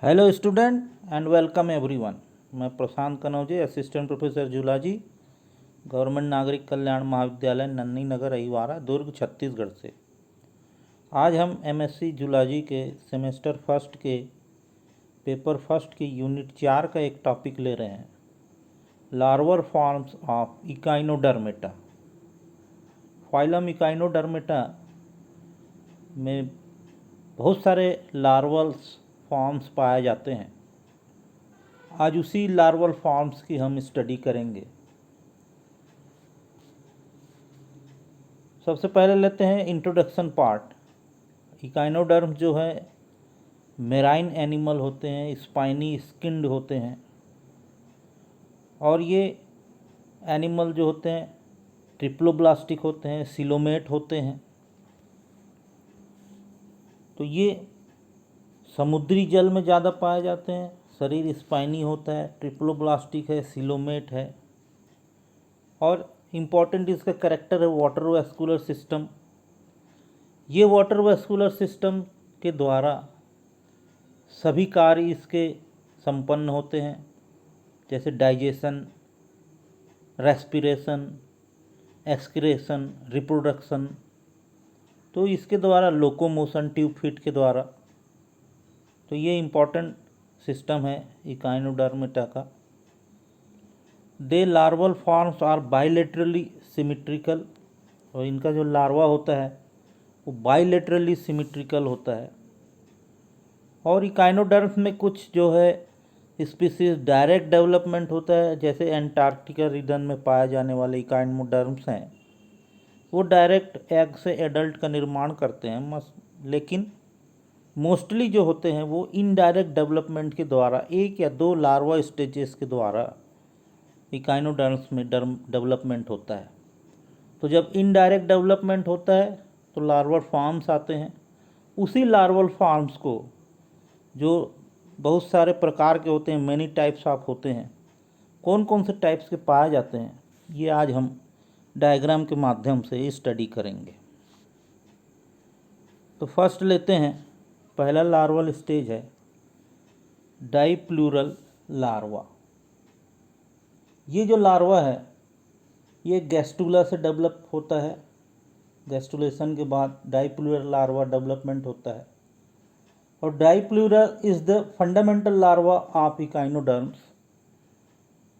Hello student and welcome everyone. मैं प्रशांत Kanoje, assistant professor zoology, government नागरिक कल्याण महाविद्यालय नन्ही नगर अहिवारा, दुर्ग, छत्तीसगढ़ से। आज हम एमएससी जूलॉजी के सेमेस्टर फर्स्ट के पेपर फर्स्ट की यूनिट 4 का एक टॉपिक ले रहे हैं, larval forms of Echinodermata. Phylum Echinodermata में बहुत सारे लार्वल्स फॉर्म्स पाए जाते हैं। आज उसी लार्वल फॉर्म्स की हम स्टडी करेंगे। सबसे पहले लेते हैं इंट्रोडक्शन पार्ट। इकाइनोडर्म जो है मेराइन एनिमल होते हैं, स्पाइनी स्किन्ड होते हैं, और ये एनिमल जो होते हैं ट्रिप्लोब्लास्टिक होते हैं, सिलोमेट होते हैं। तो ये समुद्री जल में ज़्यादा पाए जाते हैं। शरीर स्पाइनी होता है, ट्रिप्लोब्लास्टिक है, सिलोमेट है, और इम्पॉर्टेंट इसका कैरेक्टर है वाटर वैस्कुलर सिस्टम। ये वाटर वैस्कुलर सिस्टम के द्वारा सभी कार्य इसके संपन्न होते हैं, जैसे डाइजेशन, रेस्पिरेशन, एक्सक्रेशन, रिप्रोडक्शन। तो इसके द्वारा लोकोमोशन ट्यूब फीट के द्वारा। तो ये इम्पॉर्टेंट सिस्टम है इकाइनोडर्मेटा का। They larval forms are bilaterally symmetrical, और इनका जो लार्वा होता है वो बाइलेटरली सिमिट्रिकल होता है। और इकाइनोडर्म्स में कुछ जो है स्पीसीज डायरेक्ट डेवलपमेंट होता है, जैसे एंटार्क्टिका रीजन में पाए जाने वाले इकाइनोडर्म्स हैं, वो डायरेक्ट एग से एडल्ट का निर्माण करते हैं। लेकिन मोस्टली जो होते हैं वो इनडायरेक्ट डेवलपमेंट के द्वारा, एक या दो लार्वा स्टेजेस के द्वारा इकाइनोडर्म्स में डेवलपमेंट होता है। तो जब इनडायरेक्ट डेवलपमेंट होता है तो लार्वल फॉर्म्स आते हैं। उसी लार्वल फॉर्म्स को, जो बहुत सारे प्रकार के होते हैं, मैनी टाइप्स ऑफ होते हैं, कौन कौन से टाइप्स के पाए जाते हैं, ये आज हम डायग्राम के माध्यम से स्टडी करेंगे। तो फर्स्ट लेते हैं, पहला लार्वल स्टेज है डाइप्लूरल लार्वा। ये जो लार्वा है ये गैस्टुला से डेवलप होता है। गैस्टुलेशन के बाद डाइप्लूरल लार्वा डेवलपमेंट होता है, और dipleurula is the fundamental larva of echinoderms.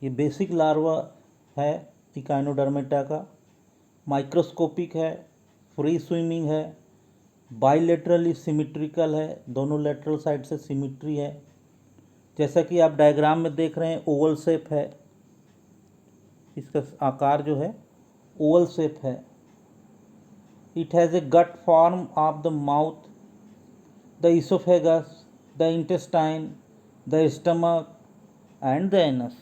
ये बेसिक लार्वा है इकाइनोडर्मेटा का। माइक्रोस्कोपिक है, फ्री स्विमिंग है, बाइलेटरली सिमिट्रिकल है, दोनों लेटरल साइड से सिमिट्री है। जैसा कि आप डायग्राम में देख रहे हैं, ओवल शेप है, इसका आकार जो है ओवल शेप है। It has a gut form of the mouth, the oesophagus, the intestine, the stomach and the anus.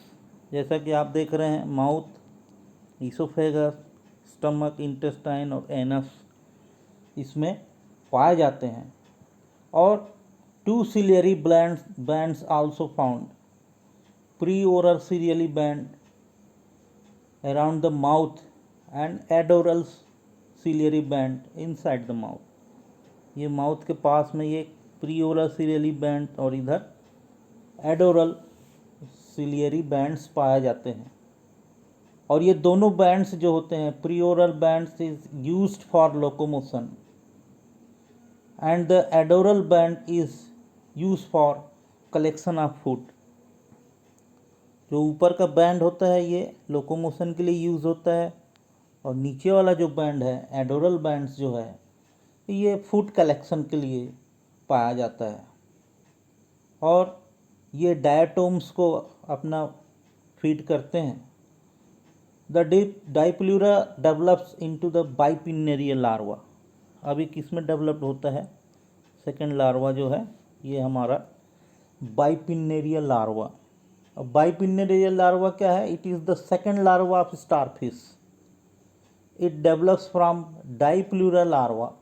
जैसा कि आप देख रहे हैं, माउथ, इसोफेगस, स्टमक, इंटेस्टाइन और एनस इसमें पाए जाते हैं। और 2 ciliary bands also found, pre-oral ciliary band around the mouth and adoral ciliary band inside the mouth। ये माउथ के पास में ये प्री-ओरल सिलियरी बैंड और इधर एडोरल सिलियरी बैंड्स पाए जाते हैं। और ये दोनों बैंड्स जो होते हैं, pre-oral bands is used for locomotion and the adoral band is use for collection of food. जो ऊपर का बैंड होता है ये लोकोमोशन के लिए यूज़ होता है, और नीचे वाला जो बैंड है, एडोरल बैंड्स जो है, ये फूड कलेक्शन के लिए पाया जाता है। और ये डायटोम्स को अपना फीड करते हैं। The dipleurula develops into the bipinnarial larva. अभी किस में डेवलप्ड होता है? सेकेंड लार्वा जो है ये हमारा बाइपिन्नेरियल लार्वा। अब बाइपिन्नेरियल लार्वा क्या है? It is the second larva of starfish. It develops from dipleurula larva.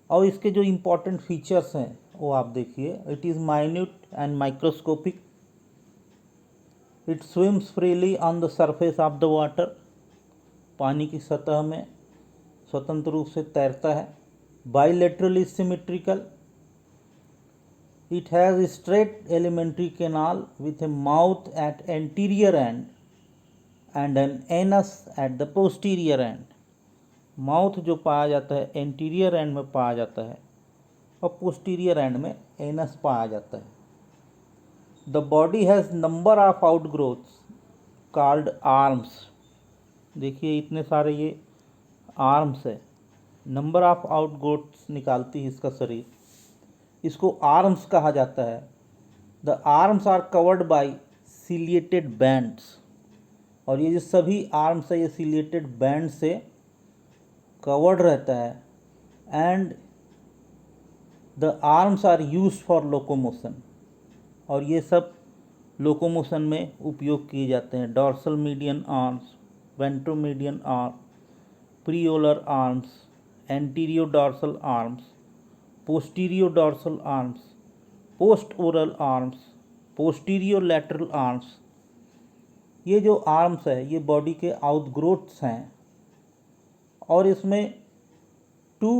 और इसके जो इम्पोर्टेंट फीचर्स हैं वो आप देखिए। It is minute and microscopic. It swims freely on the surface of the water. पानी की सतह में स्वतंत्र रूप से तैरता है। Bilaterally symmetrical, It has a straight alimentary canal with a mouth at anterior end and an anus at the posterior end. Mouth जो पाया जाता है एंटीरियर एंड में पाया जाता है और पोस्टीरियर एंड में एनस पाया जाता है। The body has number of outgrowths called arms. देखिए इतने सारे ये आर्म्स है, नंबर ऑफ आउटग्रोथ्स निकालती है इसका शरीर, इसको आर्म्स कहा जाता है। The arms are covered by ciliated bands, और ये जो सभी आर्म्स है ये सिलिएटेड बैंड से कवर्ड रहता है। And the arms are used for locomotion, और ये सब लोकोमोशन में उपयोग किए जाते हैं। Dorsal median arms, ventromedian arm, preoral arms, antero dorsal arms, postero dorsal arms, post oral arms, postero lateral arms. ये जो आर्म्स है ये बॉडी के आउटग्रोथ्स हैं, और इसमें 2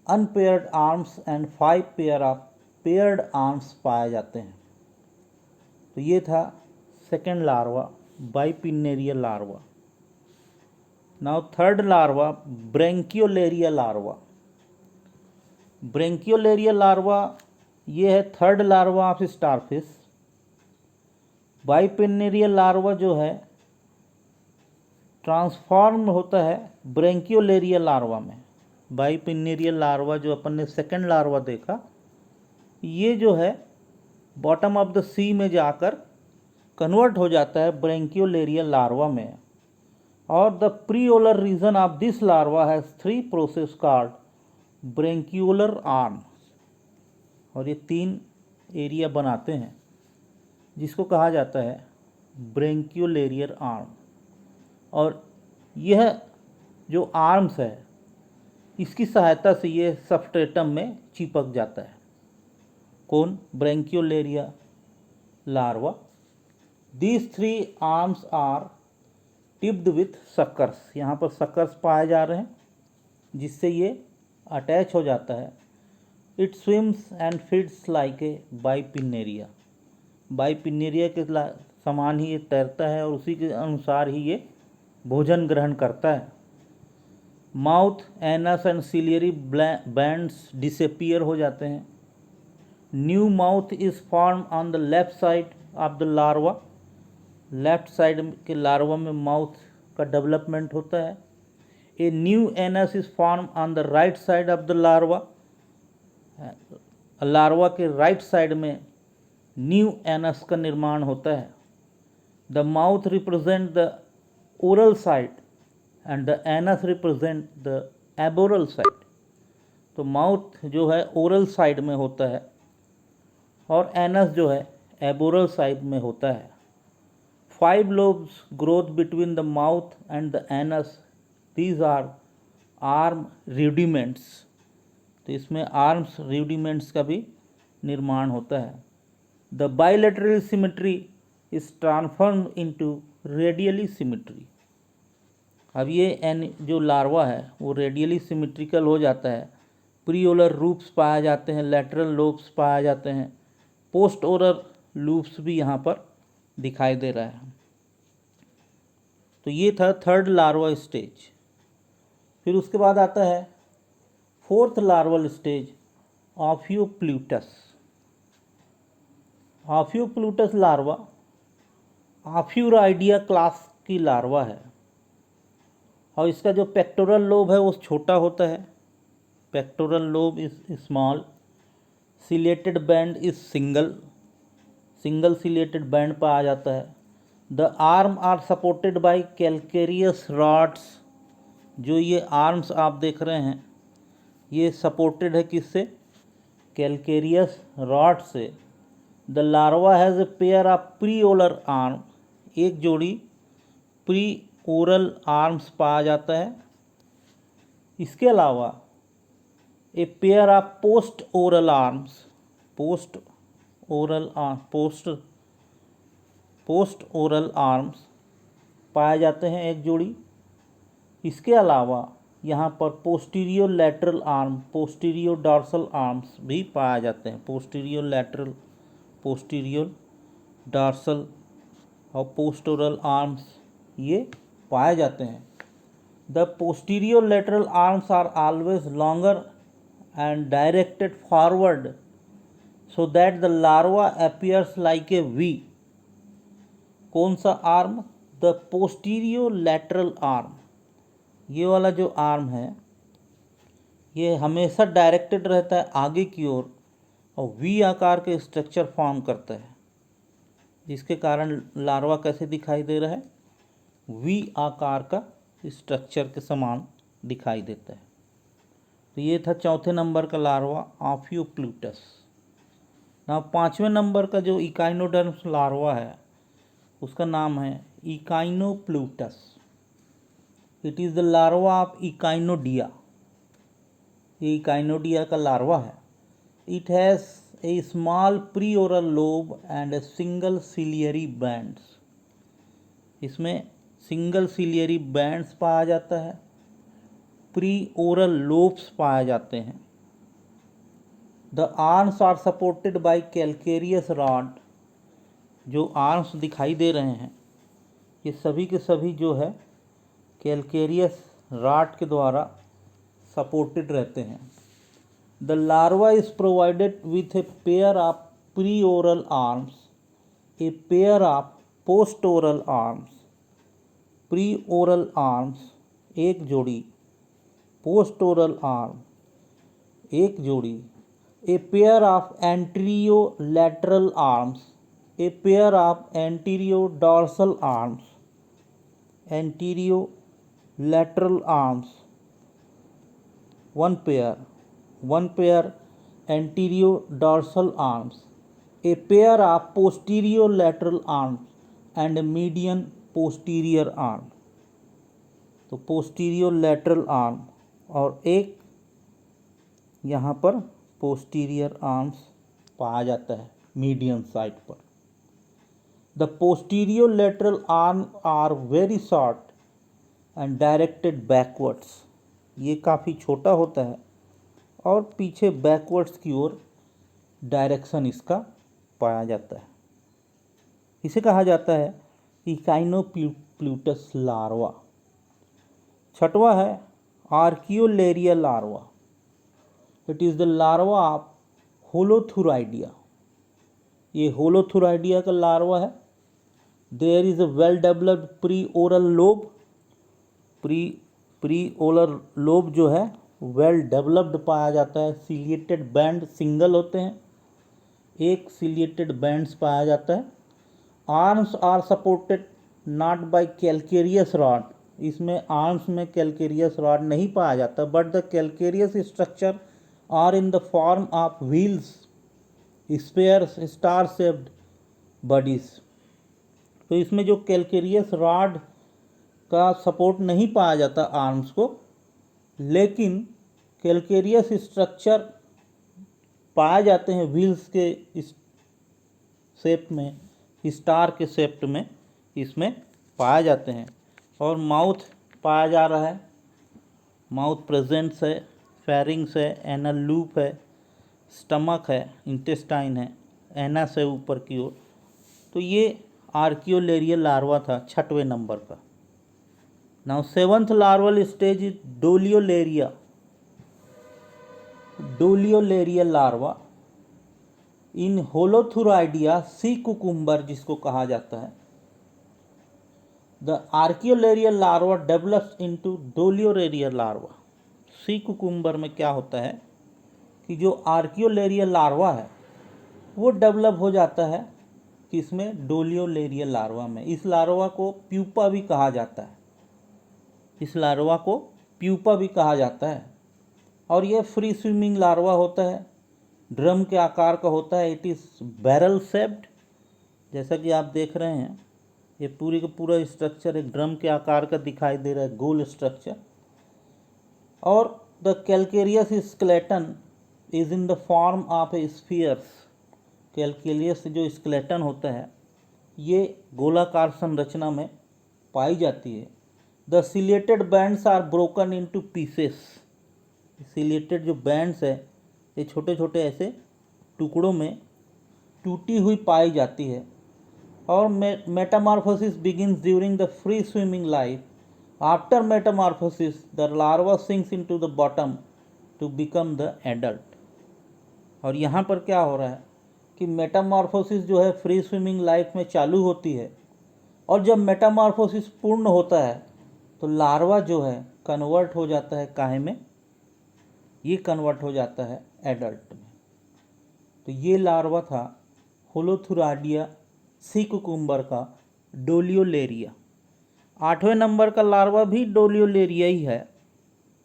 unpaired arms and 5 pair of paired arms पाए जाते हैं। तो ये था second larva, bipinnaria larva. Now third larva, brachiolaria larva. Brachiolaria larva ये है third larva of starfish. Bipinnaria larva जो है ट्रांसफॉर्म होता है ब्रेंकियोलेरिया लार्वा में। बाइपिन्नेरिया लार्वा जो अपन ने सेकेंड लार्वा देखा, ये जो है बॉटम ऑफ द सी में जाकर कन्वर्ट हो जाता है ब्रेंकियोलेरिया लार्वा में। और the preoral region of this larva has 3 process called brachiolar arm, और ये 3 एरिया बनाते हैं जिसको कहा जाता है ब्रेंकियोलेरियर आर्म। और यह जो आर्म्स है इसकी सहायता से ये सबस्ट्रेटम में चिपक जाता है। कौन? Brachiolaria larva. These 3 arms are tipped with suckers. यहाँ पर सक्कर्स पाए जा रहे हैं जिससे ये अटैच हो जाता है। It swims and feeds like a bipinnaria. Bipinnaria के समान ही ये तैरता है और उसी के अनुसार ही ये भोजन ग्रहण करता है। Mouth, anus and ciliary bands disappear हो जाते हैं। New mouth is form on the left side of the larva. Left side के लार्वा में माउथ का डेवलपमेंट होता है। A new anus is form on the right side of the larva. Larva के right side में new anus का निर्माण होता है। The mouth represent the oral side and the anus represent the aboral side. तो mouth जो है oral side में होता है और एनस जो है एबोरल साइड में होता है। 5 lobes growth between the mouth and the anus. These are arm rudiments. तो इसमें आर्म्स रूडिमेंट्स का भी निर्माण होता है। The bilateral symmetry is transform into radially symmetry. अब ये जो लार्वा है वो रेडियली सिमेट्रिकल हो जाता है। प्रीओलर रूप्स पाए जाते हैं, लैटरल लोब्स पाए जाते हैं, पोस्ट ओरल लूप्स भी यहाँ पर दिखाई दे रहा है। तो ये था थर्ड लार्वा स्टेज। फिर उसके बाद आता है fourth larval stage, ophiopluteus. Ophiopluteus larva Ophiuroidea class की लार्वा है और इसका जो पेक्टोरल लोब है वो छोटा होता है। Pectoral lobe is small, ciliated band is single ciliated band पाया जाता है। The arm are supported by calcareous rods. जो ये आर्म्स आप देख रहे हैं ये सपोर्टेड है किससे? कैलकेरियस रॉड से। The larva has a pair of pre oral arm. एक जोड़ी प्री ओरल आर्म्स पाया जाता है। इसके अलावा a pair of post oral arms. Post oral arms पाए जाते हैं एक जोड़ी। इसके अलावा यहाँ पर posterior lateral arm, posterior dorsal arms भी पाए जाते हैं। पोस्टीरियर लैटरल, पोस्टीरियर डॉर्सल और पोस्टोरल आर्म्स ये पाए जाते हैं। The posterior lateral arms are always longer and directed forward so that the larva appears like a V। कौन सा arm? The posterior lateral arm. ये वाला जो आर्म है ये हमेशा डायरेक्टेड रहता है आगे की ओर और वी आकार के स्ट्रक्चर फॉर्म करता है, जिसके कारण लार्वा कैसे दिखाई दे रहा है? वी आकार का स्ट्रक्चर के समान दिखाई देता है। तो ये था चौथे नंबर का लार्वा ऑफियोप्लूटस। ना 5वें नंबर का जो इकाइनोडर्म्स लार्वा है उसका नाम है echinopluteus. It is the larva of Echinoidea. ये इकाइनोडिया का लार्वा है। It has a small pre oral lobe and a single ciliary bands. इसमें सिंगल सिलियरी बैंड्स पाया जाता है, प्री ओरल लोब्स पाए जाते हैं। The arms are supported by calcareous rod. जो आर्म्स दिखाई दे रहे हैं ये सभी के सभी जो है कैलकेरियस रॉड के द्वारा सपोर्टेड रहते हैं। The larva is provided with a pair of pre oral arms, a pair of post oral arms. Pre oral arms एक जोड़ी, पोस्ट ओरल आर्म एक जोड़ी। A pair of anterolateral arms, a pair of anterodorsal arms, anterolateral arms, one pair anterodorsal arms, a pair of posterior lateral arms and a median posterior arm। तो posterior lateral arm और एक यहाँ पर posterior arms पाया जाता है median side पर। The posterior lateral arm are very short and directed backwards. ये काफ़ी छोटा होता है और पीछे बैकवर्ड्स की ओर डायरेक्शन इसका पाया जाता है। इसे कहा जाता है इकाइनोप्लूटस लार्वा। छठवा है auricularia larva. It is the larva of Holothuroidea. ये होलोथुराइडिया का लार्वा है। There is a well developed pre oral lobe. Pre oral lobe जो है वेल डेवलप्ड पाया जाता है। सिलिएटेड बैंड सिंगल होते हैं, एक सिलिएटेड बैंड्स पाया जाता है। Arms are supported not by calcareous rod. इसमें आर्म्स में कैलकेरियस रॉड नहीं पाया जाता, but the calcareous structure are in the form of wheels, spheres, star shaped bodies. तो इसमें जो कैलकेरियस रॉड का सपोर्ट नहीं पाया जाता आर्म्स को, लेकिन कैलकेरियस स्ट्रक्चर पाए जाते हैं व्हील्स के शेप में, स्टार के शेप में इसमें पाए जाते हैं। और माउथ पाया जा रहा है, माउथ प्रेजेंट्स है, फेरिंग्स है, एनल लूप है, स्टमक है, इंटेस्टाइन है, एनस है ऊपर की ओर। तो ये आर्कियोलेरिया लार्वा था 6वें नंबर का। Now 7th larval stage is doliolaria. Doliolaria larva in Holothuroidea sea cucumber जिसको कहा जाता है। The auricularia larva develops into doliolaria larva. Sea cucumber में क्या होता है कि जो आर्कियोलेरिया लार्वा है वो डेवलप हो जाता है किसमें? डोलियोलेरिया लार्वा में। इस लार्वा को प्यूपा भी कहा जाता है, इस लार्वा को प्यूपा भी कहा जाता है। और ये फ्री स्विमिंग लार्वा होता है, ड्रम के आकार का होता है। इट इज़ बैरल शेप्ड, जैसा कि आप देख रहे हैं ये पूरी का पूरा स्ट्रक्चर एक ड्रम के आकार का दिखाई दे रहा है, गोल स्ट्रक्चर। और the calcareous skeleton is in the form of a spheres. Calcareous जो स्केलेटन होता है ये गोलाकार संरचना में पाई जाती है। The ciliated bands are broken into pieces. Ciliated जो बैंड्स है ये छोटे छोटे ऐसे टुकड़ों में टूटी हुई पाई जाती है। और metamorphosis begins during the free swimming life. After metamorphosis the larva sinks into the bottom to become the adult. और यहाँ पर क्या हो रहा है कि मेटामॉर्फोसिस जो है फ्री स्विमिंग लाइफ में चालू होती है, और जब मेटामॉर्फोसिस पूर्ण होता है तो लार्वा जो है कन्वर्ट हो जाता है काहे में, ये कन्वर्ट हो जाता है एडल्ट में। तो ये लार्वा था होलोथुराडिया सी कुकुम्बर का डोलियोलेरिया। 8वें नंबर का लार्वा भी डोलियोलेरिया ही है,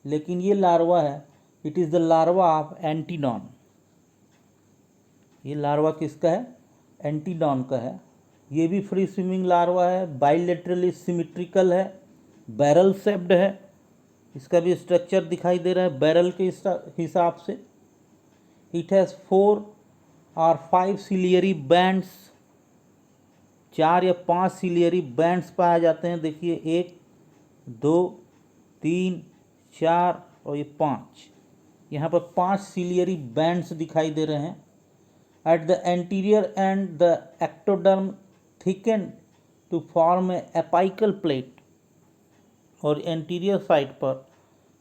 लेकिन ये लार्वा है, it is the larva of Antedon. ये लार्वा किसका है? एंटीडॉन का है। ये भी फ्री स्विमिंग लार्वा है, बाइलेटरली सिमेट्रिकल है, बैरल शेप्ड है। इसका भी स्ट्रक्चर दिखाई दे रहा है बैरल के हिसाब से। इट हैज़ 4 और 5 सिलियरी बैंड्स, 4 या 5 सिलियरी बैंड्स पाए जाते हैं। देखिए 1 2 3 4 और ये 5, यहाँ पर 5 सिलियरी बैंड्स दिखाई दे रहे हैं। At the anterior end the ectoderm thicken to form a apical plate. और एंटीरियर साइड पर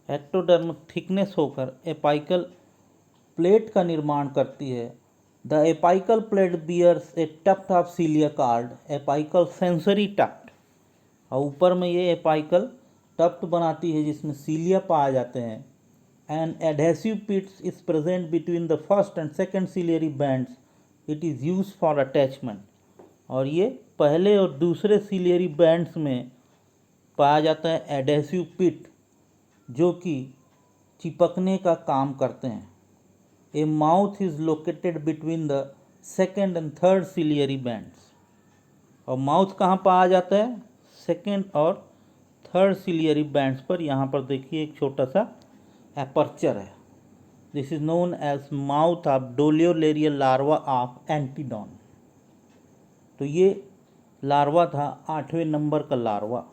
एक्टोडर्म थिकनेस होकर एपाइकल प्लेट का निर्माण करती है। The apical plate bears a tuft of cilia called, apical sensory tuft. और ऊपर में ये एपाइकल टफ्ट बनाती है जिसमें सीलिया पाए जाते हैं। An adhesive pits is present between the first and second ciliary bands, it is use for attachment. और ये पहले और दूसरे सिलियरी बैंड्स में पाया जाता है एडहेसिव पिट, जो कि चिपकने का काम करते हैं। ए mouth is located between the second and third ciliary bands. और माउथ कहाँ पाया जाता है? सेकेंड और थर्ड सिलियरी बैंड्स पर। यहाँ पर देखिए एक छोटा सा एपर्चर है। This is known as mouth of doliolaria larva of Antedon. तो ये लार्वा था 8वें नंबर का लार्वा।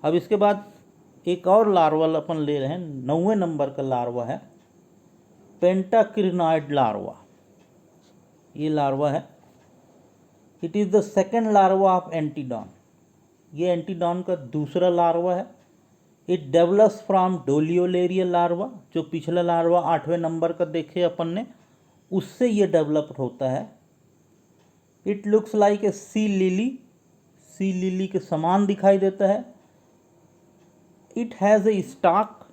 अब इसके बाद एक और लार्वा अपन ले रहे हैं, 9वें नंबर का लार्वा है पेंटाक्रिनॉइड लार्वा। ये लार्वा है, it is the second larva of Antedon. ये एंटीडॉन का दूसरा लार्वा है। इट डेवलप्स फ्रॉम डोलियोलेरिया लार्वा, जो पिछला लार्वा 8वें नंबर का देखे अपन ने, उससे ये डेवलप होता है। It looks like a sea lily, sea lily के समान दिखाई देता है। इट हैज़ ए स्टॉक,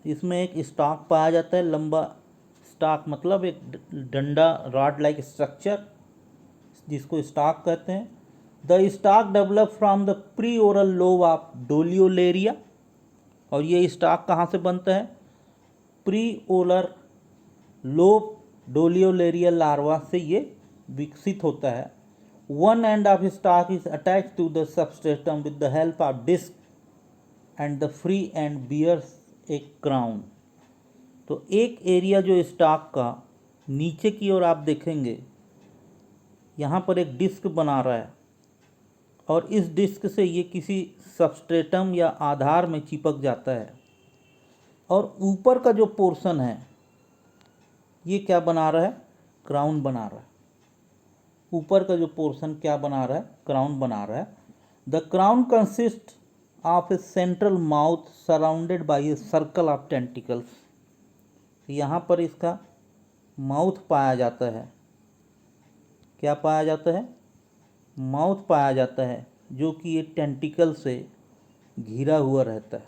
इसमें एक स्टॉक पाया जाता है, लंबा स्टॉक मतलब एक डंडा रॉड लाइक स्ट्रक्चर, जिसको स्टॉक कहते हैं। The stalk develop from the pre oral lobe of doliolaria. और ये स्टॉक कहाँ से बनता है? Pre oral lobe doliolaria larva से ये विकसित होता है। One end of stalk is attach to the substratum with the help of disc and the free end bears a crown. तो एक एरिया जो स्टॉक का नीचे की ओर आप देखेंगे, यहाँ पर एक डिस्क बना रहा है, और इस डिस्क से ये किसी सबस्ट्रेटम या आधार में चिपक जाता है। और ऊपर का जो पोर्शन है ये क्या बना रहा है? क्राउन बना रहा है। ऊपर का जो पोर्शन क्या बना रहा है? क्राउन बना रहा है। The crown consist of A central mouth surrounded by a circle of tentacles. यहाँ पर इसका माउथ पाया जाता है। क्या पाया जाता है? माउथ पाया जाता है, जो कि ये टेंटिकल से घिरा हुआ रहता है।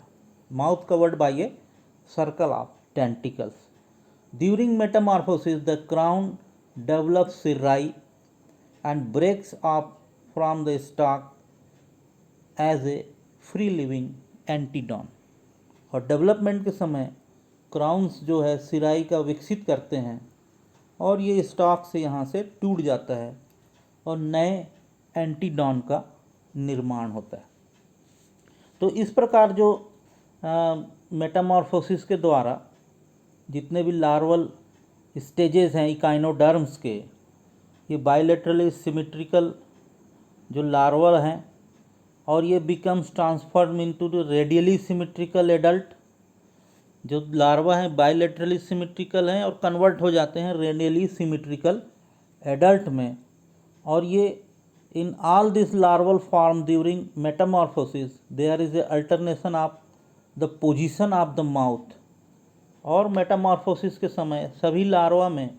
Mouth covered by a circle of tentacles. During metamorphosis the crown develops cirri and breaks off from the stalk as a free living Antedon. और डेवलपमेंट के समय क्राउन्स जो है सिराई का विकसित करते हैं, और ये स्टॉक से यहाँ से टूट जाता है और नए एंटीडॉन का निर्माण होता है। तो इस प्रकार जो मेटामॉर्फोसिस के द्वारा जितने भी लार्वल स्टेजेस हैं इकाइनोडर्म्स के, ये बायलेटरली सिमेट्रिकल जो लार्वल हैं और ये becomes transform into the radially symmetrical adult. जो लार्वा हैं बायलेटरली सिमेट्रिकल हैं और कन्वर्ट हो जाते हैं रेडियली सिमेट्रिकल एडल्ट में। और ये in all this larval form during metamorphosis there is a alternation of the position of the mouth. और मेटामॉर्फोसिस के समय सभी लार्वा में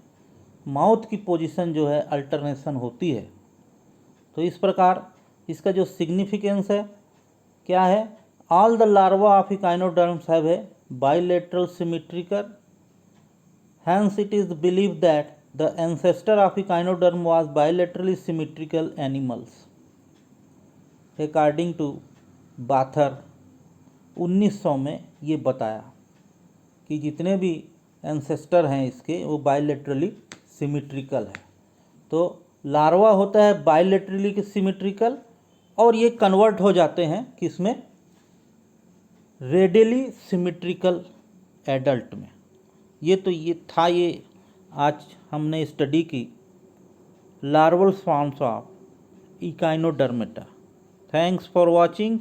माउथ की पोजीशन जो है अल्टरनेशन होती है। तो इस प्रकार इसका जो सिग्निफिकेंस है क्या है, all the larva of echinoderms have a bilateral symmetrical, hence it is believed that the ancestor of echinoderm was bilaterally symmetrical animals according to बाथर 1900 में ये बताया कि जितने भी एंसेस्टर हैं इसके वो बायलेटरली सिमेट्रिकल है। तो लार्वा होता है बायलेटरली सिमेट्रिकल और ये कन्वर्ट हो जाते हैं किसमें, रेडियली सिमेट्रिकल एडल्ट में। ये तो ये था, ये आज हमने स्टडी की larval forms of Echinodermata. Thanks for watching.